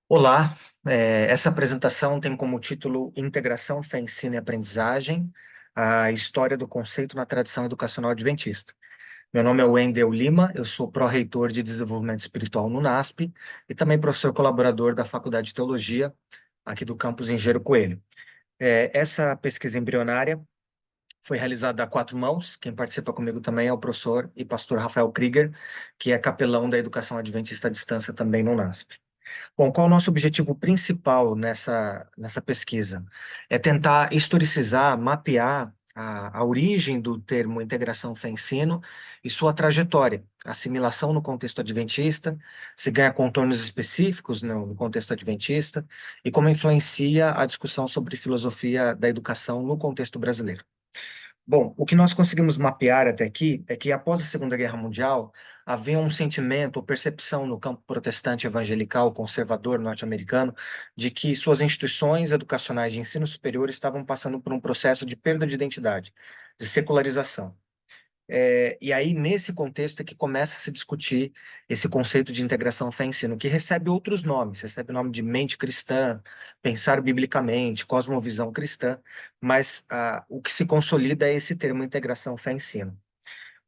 Olá, essa apresentação tem como título Integração, Fé, Ensino e Aprendizagem, a história do conceito na tradição educacional adventista. Meu nome é Wendel Lima, eu sou pró-reitor de Desenvolvimento Espiritual no NASP e também professor colaborador da Faculdade de Teologia, aqui do campus Engenheiro Coelho. Essa pesquisa embrionária foi realizada a quatro mãos, quem participa comigo também é o professor e pastor Rafael Krieger, que é capelão da Educação Adventista à Distância também no NASP. Bom, qual é o nosso objetivo principal nessa pesquisa? É tentar historicizar, mapear a origem do termo integração fé-ensino e sua trajetória, assimilação no contexto adventista, se ganha contornos específicos no contexto adventista e como influencia a discussão sobre filosofia da educação no contexto brasileiro. Bom, o que nós conseguimos mapear até aqui é que após a Segunda Guerra Mundial havia um sentimento ou percepção no campo protestante evangelical conservador norte-americano de que suas instituições educacionais de ensino superior estavam passando por um processo de perda de identidade, de secularização. E aí, nesse contexto, é que começa a se discutir esse conceito de integração fé-ensino, que recebe outros nomes, recebe o nome de mente cristã, pensar biblicamente, cosmovisão cristã, mas o que se consolida é esse termo integração fé-ensino.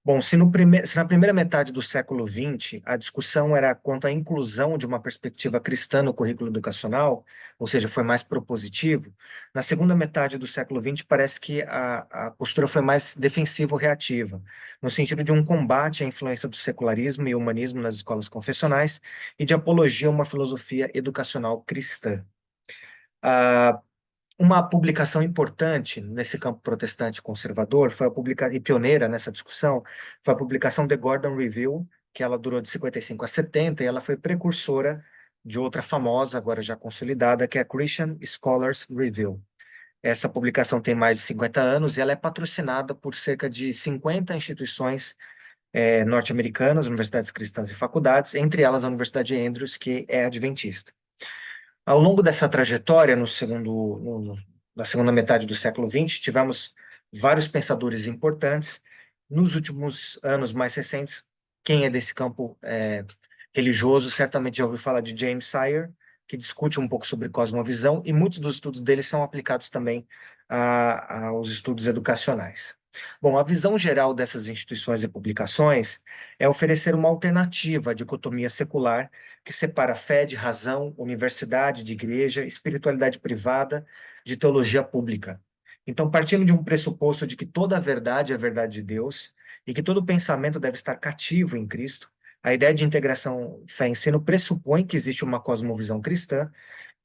Bom, se na primeira metade do século XX a discussão era quanto à inclusão de uma perspectiva cristã no currículo educacional, ou seja, foi mais propositivo, na segunda metade do século XX parece que a postura foi mais defensiva ou reativa, no sentido de um combate à influência do secularismo e humanismo nas escolas confessionais e de apologia a uma filosofia educacional cristã. Ah, uma publicação importante nesse campo protestante conservador foi e pioneira nessa discussão foi a publicação The Gordon Review, que ela durou de 55 a 70 e ela foi precursora de outra famosa, agora já consolidada, que é a Christian Scholars Review. Essa publicação tem mais de 50 anos e ela é patrocinada por cerca de 50 instituições norte-americanas, universidades cristãs e faculdades, entre elas a Universidade de Andrews, que é adventista. Ao longo dessa trajetória, na segunda metade do século XX, tivemos vários pensadores importantes. Nos últimos anos mais recentes, quem é desse campo religioso certamente já ouviu falar de James Sire, que discute um pouco sobre cosmovisão, e muitos dos estudos dele são aplicados também aos estudos educacionais. Bom, a visão geral dessas instituições e publicações é oferecer uma alternativa à dicotomia secular que separa fé de razão, universidade de igreja, espiritualidade privada de teologia pública. Então, partindo de um pressuposto de que toda a verdade é a verdade de Deus e que todo pensamento deve estar cativo em Cristo, a ideia de integração fé-ensino pressupõe que existe uma cosmovisão cristã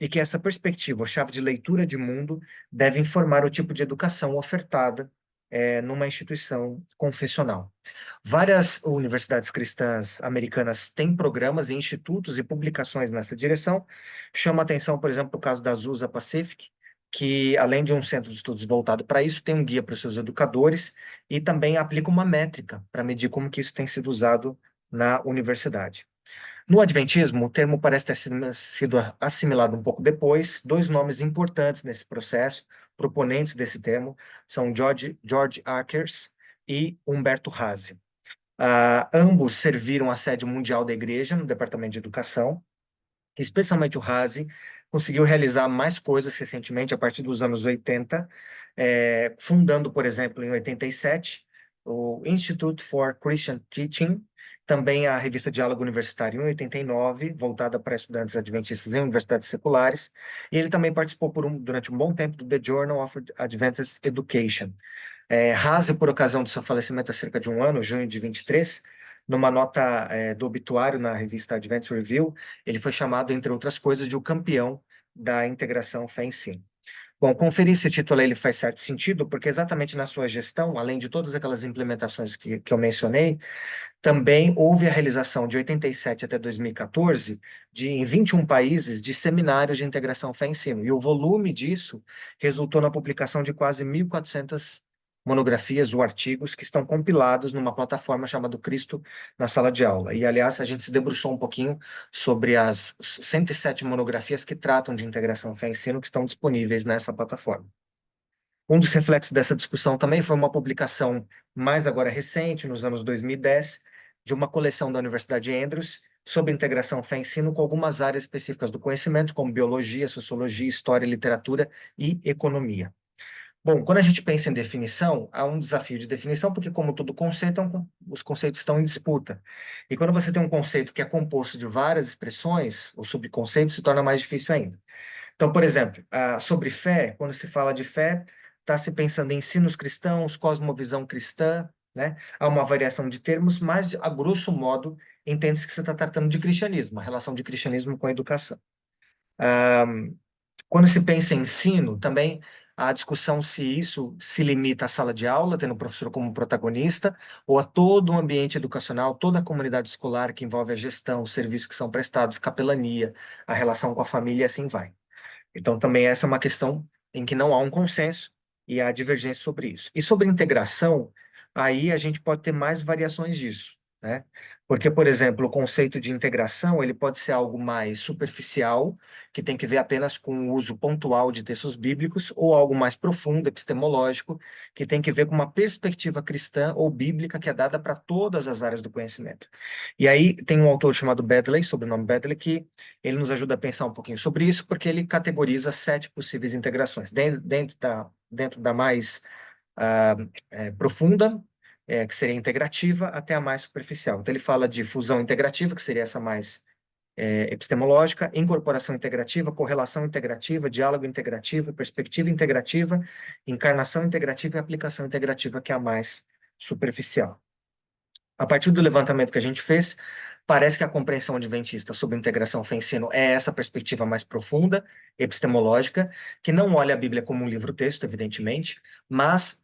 e que essa perspectiva, ou chave de leitura de mundo, deve informar o tipo de educação ofertada numa instituição confessional. Várias universidades cristãs americanas têm programas e institutos e publicações nessa direção. Chama a atenção, por exemplo, o caso da Azusa Pacific, que, além de um centro de estudos voltado para isso, tem um guia para os seus educadores e também aplica uma métrica para medir como que isso tem sido usado na universidade. No Adventismo, o termo parece ter sido assimilado um pouco depois. Dois nomes importantes nesse processo, proponentes desse termo, são George Akers e Humberto Hazy. Ambos serviram a sede mundial da igreja no Departamento de Educação, especialmente o Hazy conseguiu realizar mais coisas recentemente, a partir dos anos 80, fundando, por exemplo, em 87, o Institute for Christian Teaching, também a revista Diálogo Universitário em 89, voltada para estudantes adventistas em universidades seculares, e ele também participou durante um bom tempo do The Journal of Adventist Education. Haase, por ocasião do seu falecimento há cerca de um ano, junho de 23, numa nota do obituário na revista Advent Review, ele foi chamado, entre outras coisas, de o campeão da integração fé-ensino. Bom, conferir esse título ele faz certo sentido, porque exatamente na sua gestão, além de todas aquelas implementações que eu mencionei, também houve a realização de 87 até 2014, em 21 países, de seminários de integração fé-ensino. E o volume disso resultou na publicação de quase 1.400 monografias ou artigos que estão compilados numa plataforma chamada Cristo na Sala de Aula. E, aliás, a gente se debruçou um pouquinho sobre as 107 monografias que tratam de integração fé-ensino que estão disponíveis nessa plataforma. Um dos reflexos dessa discussão também foi uma publicação mais agora recente, nos anos 2010, de uma coleção da Universidade de Andrews, sobre integração fé-ensino com algumas áreas específicas do conhecimento, como biologia, sociologia, história, literatura e economia. Bom, quando a gente pensa em definição, há um desafio de definição, porque, como todo conceito, os conceitos estão em disputa. E quando você tem um conceito que é composto de várias expressões, o subconceito se torna mais difícil ainda. Então, por exemplo, sobre fé, quando se fala de fé, está se pensando em ensinos cristãos, cosmovisão cristã, né? Há uma variação de termos, mas, a grosso modo, entende-se que você está tratando de cristianismo, a relação de cristianismo com a educação. Quando se pensa em ensino, também há discussão se isso se limita à sala de aula, tendo o professor como protagonista, ou a todo o ambiente educacional, toda a comunidade escolar que envolve a gestão, os serviços que são prestados, capelania, a relação com a família e assim vai. Então, também essa é uma questão em que não há um consenso e há divergência sobre isso. E sobre integração, aí a gente pode ter mais variações disso, né? Porque, por exemplo, o conceito de integração, ele pode ser algo mais superficial, que tem que ver apenas com o uso pontual de textos bíblicos, ou algo mais profundo, epistemológico, que tem que ver com uma perspectiva cristã ou bíblica que é dada para todas as áreas do conhecimento. E aí tem um autor chamado Bedley, sobrenome Bedley, que ele nos ajuda a pensar um pouquinho sobre isso, porque ele categoriza 7 possíveis integrações. Dentro da mais profunda, que seria integrativa, até a mais superficial. Então, ele fala de fusão integrativa, que seria essa mais epistemológica, incorporação integrativa, correlação integrativa, diálogo integrativo, perspectiva integrativa, encarnação integrativa e aplicação integrativa, que é a mais superficial. A partir do levantamento que a gente fez, parece que a compreensão adventista sobre integração fé-ensino é essa perspectiva mais profunda, epistemológica, que não olha a Bíblia como um livro-texto, evidentemente, mas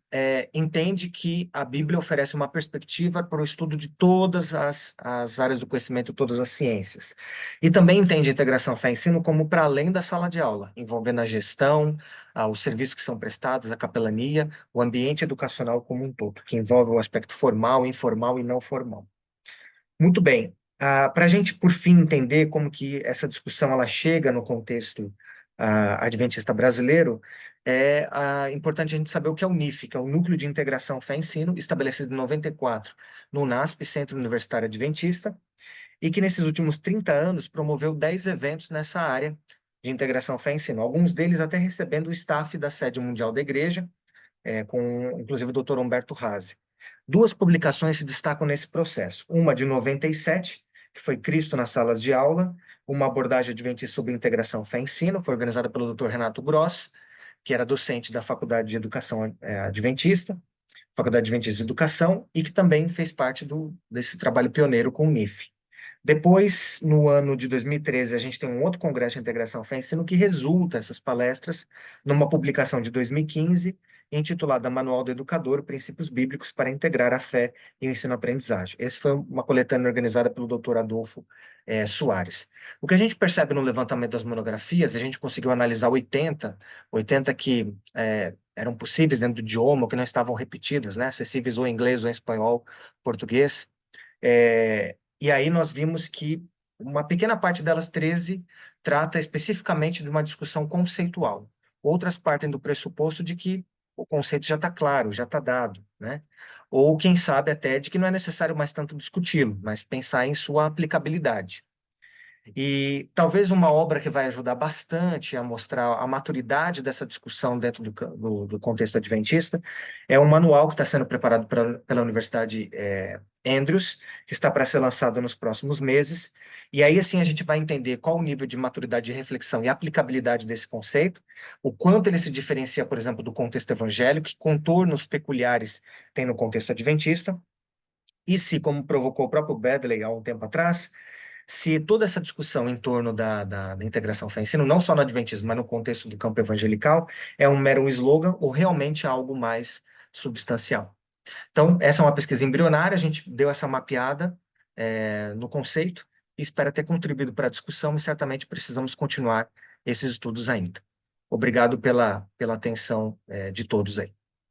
entende que a Bíblia oferece uma perspectiva para o estudo de todas as áreas do conhecimento, todas as ciências. E também entende a integração fé-ensino como para além da sala de aula, envolvendo a gestão, os serviços que são prestados, a capelania, o ambiente educacional como um todo, que envolve o aspecto formal, informal e não formal. Muito bem. Para a gente, por fim, entender como que essa discussão ela chega no contexto adventista brasileiro, é importante a gente saber o que é o NIF, que é o Núcleo de Integração Fé-Ensino, estabelecido em 94 no NASP, Centro Universitário Adventista, e que nesses últimos 30 anos promoveu 10 eventos nessa área de integração fé-ensino, alguns deles até recebendo o staff da sede mundial da igreja, com inclusive o Dr. Humberto Razi. Duas publicações se destacam nesse processo. Uma de 97, que foi Cristo nas Salas de Aula, uma abordagem adventista sobre integração fé-ensino, foi organizada pelo Dr. Renato Gross, que era docente da Faculdade de Educação Adventista, Faculdade Adventista de Educação, e que também fez parte desse trabalho pioneiro com o NIF. Depois, no ano de 2013, a gente tem um outro congresso de integração fé-ensino que resulta essas palestras numa publicação de 2015, intitulada Manual do Educador, Princípios Bíblicos para Integrar a Fé e o Ensino-Aprendizagem. Essa foi uma coletânea organizada pelo Dr. Adolfo Soares. O que a gente percebe no levantamento das monografias, a gente conseguiu analisar 80 que eram possíveis dentro do idioma, ou que não estavam repetidas, né, acessíveis ou em inglês, ou em espanhol, português. E aí nós vimos que uma pequena parte delas, 13, trata especificamente de uma discussão conceitual. Outras partem do pressuposto de que o conceito já está claro, já está dado, né? Ou, quem sabe, até de que não é necessário mais tanto discuti-lo, mas pensar em sua aplicabilidade. E talvez uma obra que vai ajudar bastante a mostrar a maturidade dessa discussão dentro do contexto adventista é um manual que está sendo preparado pela Universidade Andrews, que está para ser lançado nos próximos meses. E aí, assim, a gente vai entender qual o nível de maturidade de reflexão e aplicabilidade desse conceito, o quanto ele se diferencia, por exemplo, do contexto evangélico, que contornos peculiares tem no contexto adventista, e se, como provocou o próprio Bedley há um tempo atrás, se toda essa discussão em torno da integração fé-ensino, não só no adventismo, mas no contexto do campo evangelical, é um mero slogan ou realmente algo mais substancial. Então, essa é uma pesquisa embrionária, a gente deu essa mapeada no conceito e espera ter contribuído para a discussão e certamente precisamos continuar esses estudos ainda. Obrigado pela atenção de todos aí.